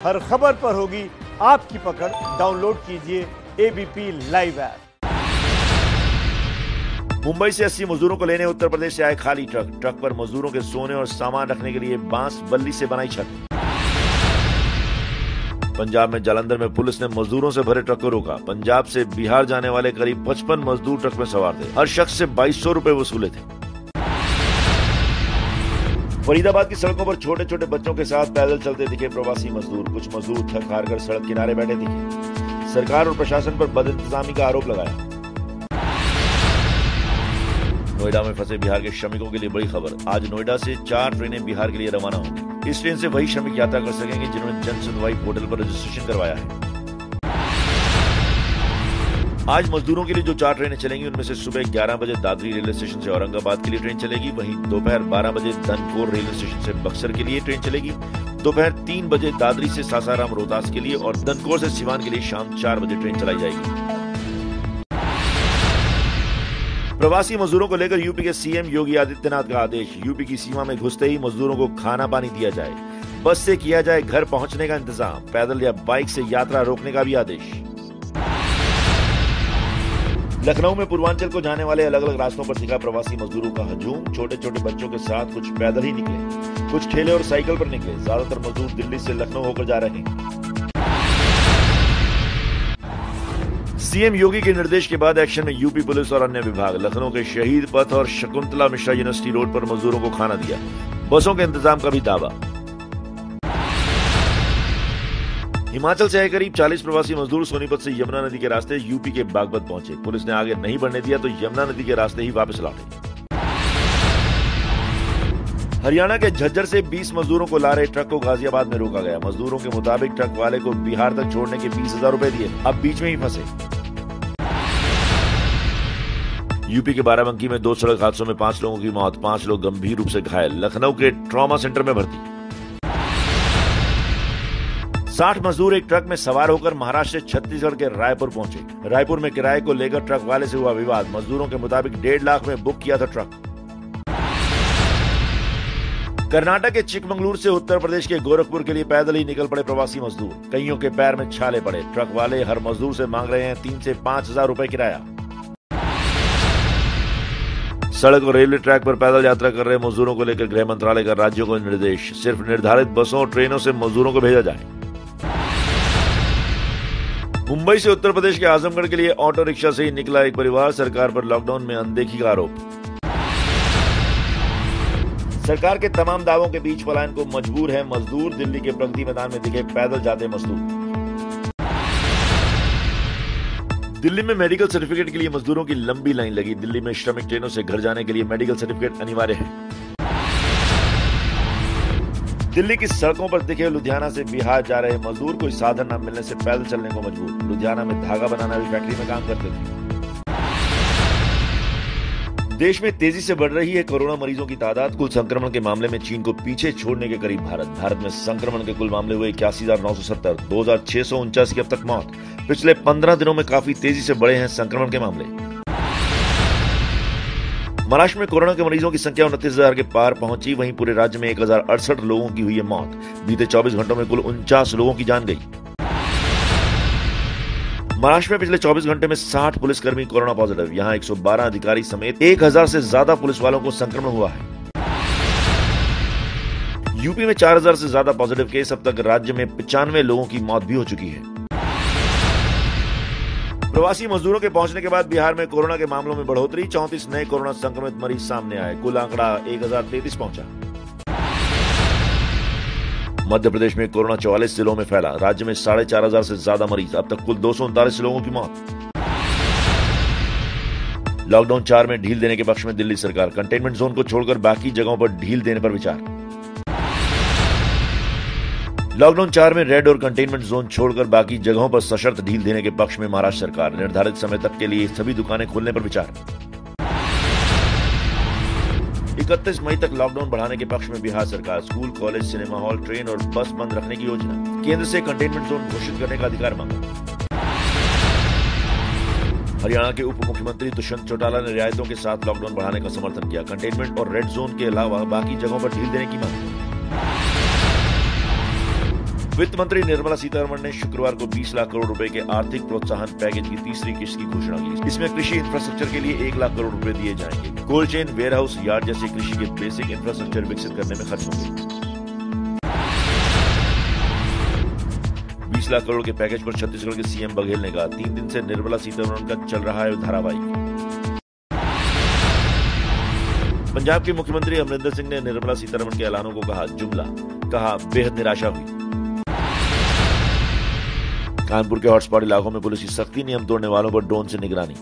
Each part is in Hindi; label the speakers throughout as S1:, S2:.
S1: हर खबर पर होगी आपकी पकड़। डाउनलोड कीजिए एबीपी लाइव ऐप।
S2: मुंबई से 80 मजदूरों को लेने उत्तर प्रदेश से आए खाली ट्रक पर मजदूरों के सोने और सामान रखने के लिए बांस बल्ली से बनाई छत। पंजाब में जालंधर में पुलिस ने मजदूरों से भरे ट्रक को रोका। पंजाब से बिहार जाने वाले करीब 55 मजदूर ट्रक में सवार थे। हर शख्स से 2200 रुपए वसूले थे। फरीदाबाद की सड़कों पर छोटे छोटे बच्चों के साथ पैदल चलते दिखे प्रवासी मजदूर। कुछ मजदूर थक हार कर सड़क किनारे बैठे दिखे। सरकार और प्रशासन पर बदइंतजामी का आरोप लगाया। नोएडा में फंसे बिहार के श्रमिकों के लिए बड़ी खबर। आज नोएडा से 4 ट्रेनें बिहार के लिए रवाना होंगी। इस ट्रेन से वही श्रमिक यात्रा कर सकेंगे जिन्होंने जन सुनवाई पोर्टल पर रजिस्ट्रेशन करवाया है। आज मजदूरों के लिए जो 4 ट्रेनें चलेंगी उनमें से सुबह 11 बजे दादरी रेलवे स्टेशन से औरंगाबाद के लिए ट्रेन चलेगी। वहीं दोपहर 12 बजे धनकोर रेलवे स्टेशन से बक्सर के लिए ट्रेन चलेगी। दोपहर 3 बजे दादरी से सासाराम रोहतास के लिए और धनकोर से सिवान के लिए शाम 4 बजे ट्रेन चलाई जाएगी। प्रवासी मजदूरों को लेकर यूपी के सीएम योगी आदित्यनाथ का आदेश। यूपी की सीमा में घुसते ही मजदूरों को खाना पानी दिया जाए। बस से किया जाए घर पहुंचने का इंतजाम। पैदल या बाइक से यात्रा रोकने का भी आदेश। लखनऊ में पूर्वांचल को जाने वाले अलग अलग रास्तों पर दिखा प्रवासी मजदूरों का हजूम। छोटे छोटे बच्चों के साथ कुछ पैदल ही निकले, कुछ ठेले और साइकिल पर निकले। ज्यादातर मजदूर दिल्ली से लखनऊ होकर जा रहे हैं। सीएम योगी के निर्देश के बाद एक्शन में यूपी पुलिस और अन्य विभाग। लखनऊ के शहीद पथ और शकुंतला मिश्रा यूनिवर्सिटी रोड पर मजदूरों को खाना दिया। बसों के इंतजाम का भी दावा। हिमाचल से आए करीब 40 प्रवासी मजदूर सोनीपत से यमुना नदी के रास्ते यूपी के बागपत पहुंचे। पुलिस ने आगे नहीं बढ़ने दिया तो यमुना नदी के रास्ते ही वापस लौटे। हरियाणा के झज्जर से 20 मजदूरों को ला रहे ट्रक को गाजियाबाद में रोका गया। मजदूरों के मुताबिक ट्रक वाले को बिहार तक छोड़ने के 20,000 रुपए दिए, अब बीच में ही फंसे। यूपी के बाराबंकी में 2 सड़क हादसों में 5 लोगों की मौत, 5 लोग गंभीर रूप से घायल। लखनऊ के ट्रॉमा सेंटर में भर्ती। 60 मजदूर एक ट्रक में सवार होकर महाराष्ट्र से छत्तीसगढ़ के रायपुर पहुंचे। रायपुर में किराए को लेकर ट्रक वाले से हुआ विवाद। मजदूरों के मुताबिक 1.5 लाख में बुक किया था ट्रक। कर्नाटक के चिकमंगलुरु से उत्तर प्रदेश के गोरखपुर के लिए पैदल ही निकल पड़े प्रवासी मजदूर। कईयों के पैर में छाले पड़े। ट्रक वाले हर मजदूर से मांग रहे हैं 3 से 5,000 रुपए किराया। सड़क और रेलवे ट्रैक पर पैदल यात्रा कर रहे मजदूरों को लेकर गृह मंत्रालय का राज्यों को निर्देश। सिर्फ निर्धारित बसों और ट्रेनों से मजदूरों को भेजा जाए। मुंबई से उत्तर प्रदेश के आजमगढ़ के लिए ऑटो रिक्शा से ही निकला एक परिवार। सरकार पर लॉकडाउन में अनदेखी का आरोप। सरकार के तमाम दावों के बीच पलायन को मजबूर है मजदूर। दिल्ली के प्रगति मैदान में दिखे पैदल जाते मजदूर। दिल्ली में मेडिकल सर्टिफिकेट के लिए मजदूरों की लंबी लाइन लगी। दिल्ली में श्रमिक ट्रेनों से घर जाने के लिए मेडिकल सर्टिफिकेट अनिवार्य है। दिल्ली की सड़कों पर दिखे लुधियाना से बिहार जा रहे मजदूर। कोई साधन न मिलने से पैदल चलने को मजबूर। लुधियाना में धागा बनाना भी फैक्ट्री में काम करते थे। देश में तेजी से बढ़ रही है कोरोना मरीजों की तादाद। कुल संक्रमण के मामले में चीन को पीछे छोड़ने के करीब भारत में संक्रमण के कुल मामले हुए 81,970। 2,649 की अब तक मौत। पिछले 15 दिनों में काफी तेजी से बढ़े हैं संक्रमण के मामले। महाराष्ट्र में कोरोना के मरीजों की संख्या 29,000 के पार पहुंची। वहीं पूरे राज्य में 1,068 लोगों की हुई है मौत। बीते 24 घंटों में कुल 49 लोगों की जान गई। महाराष्ट्र में पिछले 24 घंटे में 60 पुलिसकर्मी कोरोना पॉजिटिव। यहां 112 अधिकारी समेत 1,000 से ज्यादा पुलिस वालों को संक्रमण हुआ है। यूपी में 4,000 से ज्यादा पॉजिटिव केस। अब तक राज्य में 95 लोगों की मौत भी हो चुकी है। प्रवासी मजदूरों के पहुंचने के बाद बिहार में कोरोना के मामलों में बढ़ोतरी। 34 नए कोरोना संक्रमित मरीज सामने आए। कुल आंकड़ा 1,033 पहुंचा। मध्य प्रदेश में कोरोना 44 जिलों में फैला। राज्य में 4,500 से ज्यादा मरीज। अब तक कुल 239 लोगों की मौत। लॉकडाउन 4 में ढील देने के पक्ष में दिल्ली सरकार। कंटेनमेंट जोन को छोड़कर बाकी जगहों पर ढील देने पर विचार। लॉकडाउन 4 में रेड और कंटेनमेंट जोन छोड़कर बाकी जगहों पर सशर्त ढील देने के पक्ष में महाराष्ट्र सरकार। निर्धारित समय तक के लिए सभी दुकानें खोलने पर विचार। 31 मई तक लॉकडाउन बढ़ाने के पक्ष में बिहार सरकार। School, college, cinema hall, train और बस बंद रखने की योजना। केंद्र से कंटेनमेंट जोन घोषित करने का अधिकार मांगा। हरियाणा के उप मुख्यमंत्री दुष्यंत चौटाला ने रियायतों के साथ लॉकडाउन बढ़ाने का समर्थन किया। कंटेनमेंट और रेड जोन के अलावा बाकी जगहों पर ढील देने की मांग। वित्त मंत्री निर्मला सीतारमण ने शुक्रवार को 20 लाख करोड़ रुपए के आर्थिक प्रोत्साहन पैकेज की तीसरी किस्त की घोषणा की। इसमें कृषि इंफ्रास्ट्रक्चर के लिए 1 लाख करोड़ रुपए दिए जाएंगे। Cold chain, warehouse, yard जैसे कृषि के बेसिक इंफ्रास्ट्रक्चर विकसित करने में खर्च होंगे। 20 लाख करोड़ के पैकेज पर छत्तीसगढ़ के सीएम बघेल ने कहा, 3 दिन से निर्मला सीतारमण का चल रहा है धारावाहिक। पंजाब के मुख्यमंत्री अमरिंदर सिंह ने निर्मला सीतारमण के ऐलानों को कहा जुमला, कहा बेहद निराशा हुई। कानपुर के हॉटस्पॉट इलाकों में पुलिस की सख्ती, नियम तोड़ने वालों पर ड्रोन से निगरानी।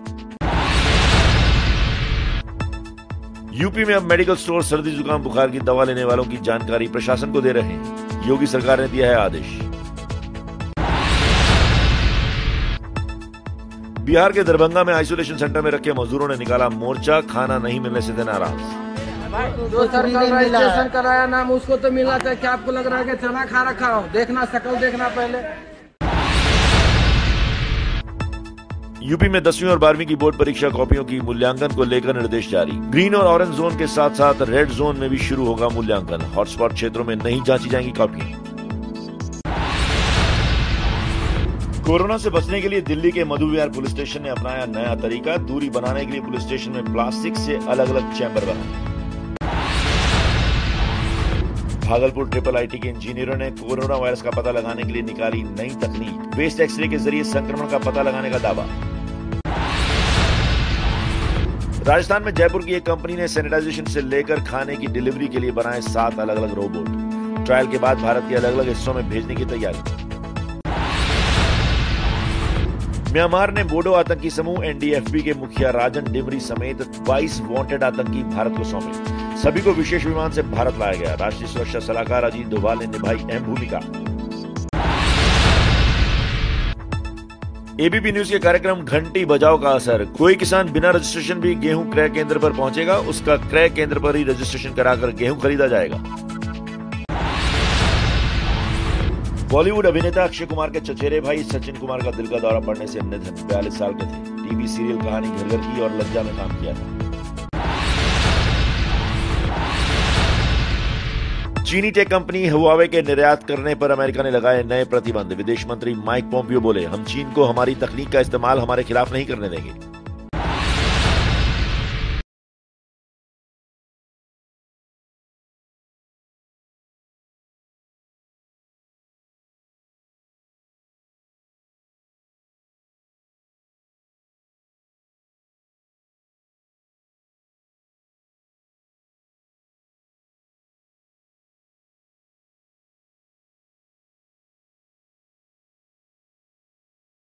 S2: यूपी में अब मेडिकल स्टोर सर्दी जुकाम बुखार की दवा लेने वालों की जानकारी प्रशासन को दे रहे हैं। योगी सरकार ने दिया है आदेश। बिहार के दरभंगा में आइसोलेशन सेंटर में रखे मजदूरों ने निकाला मोर्चा, खाना नहीं मिलने से थे नाराज।
S3: जो सरकार रजिस्ट्रेशन कराया नाम उसको तो मिलना चाहिए। क्या आपको लग रहा है कि चना खा रखा हो? देखना शकल देखना पहले।
S2: यूपी में 10वीं और 12वीं की बोर्ड परीक्षा कॉपियों की मूल्यांकन को लेकर निर्देश जारी। ग्रीन और ऑरेंज जोन के साथ साथ रेड जोन में भी शुरू होगा मूल्यांकन। हॉटस्पॉट क्षेत्रों में नहीं जांची जाएंगी कॉपियां। कोरोना से बचने के लिए दिल्ली के मधु विहार पुलिस स्टेशन ने अपनाया नया तरीका। दूरी बनाने के लिए पुलिस स्टेशन में प्लास्टिक से अलग अलग चैम्बर बनाए। भागलपुर ट्रिपल आईटी के इंजीनियरों ने कोरोना वायरस का पता लगाने के लिए निकाली नई तकनीक। वेस्ट एक्सरे के जरिए संक्रमण का पता लगाने का दावा। राजस्थान में जयपुर की एक कंपनी ने सैनिटाइजेशन से लेकर खाने की डिलीवरी के लिए बनाए 7 अलग अलग रोबोट। ट्रायल के बाद भारत के अलग अलग हिस्सों में भेजने की तैयारी। म्यांमार ने बोडो आतंकी समूह एनडीएफबी के मुखिया राजन डिमरी समेत 22 वांटेड आतंकी भारत को सौंपे। सभी को विशेष विमान से भारत लाया गया। राष्ट्रीय सुरक्षा सलाहकार अजीत डोभाल ने निभाई अहम भूमिका। एबीपी न्यूज के कार्यक्रम घंटी बजाओ का असर। कोई किसान बिना रजिस्ट्रेशन भी गेहूं क्रय केंद्र पर पहुंचेगा। उसका क्रय केंद्र पर ही रजिस्ट्रेशन कराकर गेहूं खरीदा जाएगा। बॉलीवुड अभिनेता अक्षय कुमार के चचेरे भाई सचिन कुमार का दिल का दौरा पड़ने से निधन। 42 साल के थे। टीवी सीरियल कहानी घर घर की और लज्जा में काम किया था। चीनी टेक कंपनी हुआवे के निर्यात करने पर अमेरिका ने लगाए नए प्रतिबंध। विदेश मंत्री माइक पोम्पियो बोले, हम चीन को हमारी तकनीक का इस्तेमाल हमारे खिलाफ नहीं करने देंगे।